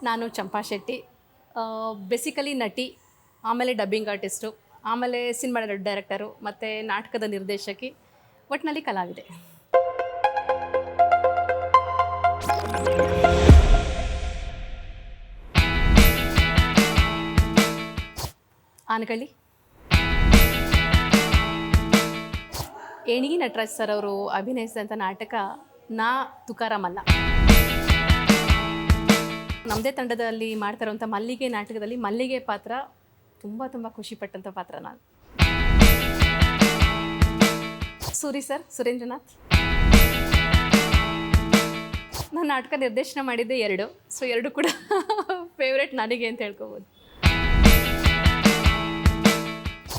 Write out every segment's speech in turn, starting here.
ನಾನು ಚಂಪಾ ಶೆಟ್ಟಿ, ಬೇಸಿಕಲಿ ನಟಿ, ಆಮೇಲೆ ಡಬ್ಬಿಂಗ್ ಆರ್ಟಿಸ್ಟು, ಆಮೇಲೆ ಸಿನಿಮಾ ಡೈರೆಕ್ಟರು ಮತ್ತು ನಾಟಕದ ನಿರ್ದೇಶಕಿ, ಒಟ್ಟಿನಲ್ಲಿ ಕಲಾವಿದೆ. ಆನಗಳ್ಳಿ. ಏಣಿಗಿ ನಟರಾಜ್ ಸರ್ ಅವರು ಅಭಿನಯಿಸಿದಂಥ ನಾಟಕ ನಾ ತುಕಾರಾಮಲ್ಲ. ನಮ್ಮದೇ ತಂಡದಲ್ಲಿ ಮಾಡ್ತಾ ಇರುವಂಥ ಮಲ್ಲಿಗೆ ನಾಟಕದಲ್ಲಿ ಮಲ್ಲಿಗೆ ಪಾತ್ರ ತುಂಬ ಖುಷಿಪಟ್ಟಂಥ ಪಾತ್ರ ನಾನು. ಸೂರಿ ಸರ್, ಸುರೇಂದ್ರನಾಥ್. ನಾನು ನಾಟಕ ನಿರ್ದೇಶನ ಮಾಡಿದ್ದೆ 2, ಸೊ 2 ಕೂಡ ಫೇವ್ರೆಟ್ ನನಗೆ ಅಂತ ಹೇಳ್ಕೊಬೋದು.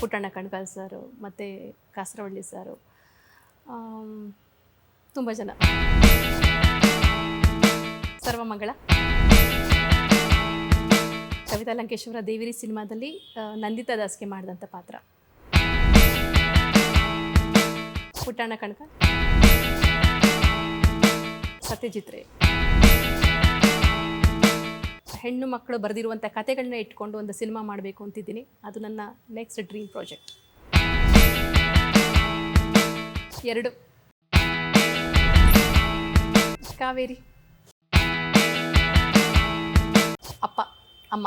ಪುಟ್ಟಣ್ಣ ಕಣ್ಗಾಲ್ ಸರು ಮತ್ತು ಕಾಸರವಳ್ಳಿ ಸರು, ತುಂಬ ಜನ. ಸರ್ವಮಂಗಳ. ಕವಿತಾ ಲಂಕೇಶ್ವರ ದೇವಿರಿ ಸಿನಿಮಾದಲ್ಲಿ ನಂದಿತಾ ದಾಸ್ಗೆ ಮಾಡಿದಂಥ ಪಾತ್ರ. ಪುಟ್ಟಣ್ಣ ಕಣ್ಗಾಲ್. ಸತ್ಯಜಿತ್ ರೇ. ಹೆಣ್ಣು ಮಕ್ಕಳು ಬರೆದಿರುವಂಥ ಕತೆಗಳನ್ನ ಇಟ್ಕೊಂಡು ಒಂದು ಸಿನಿಮಾ ಮಾಡಬೇಕು ಅಂತಿದ್ದೀನಿ. ಅದು ನನ್ನ ನೆಕ್ಸ್ಟ್ ಡ್ರೀಮ್ ಪ್ರಾಜೆಕ್ಟ್. 2. ಕಾವೇರಿ. ಅಪ್ಪ ಅಮ್ಮ.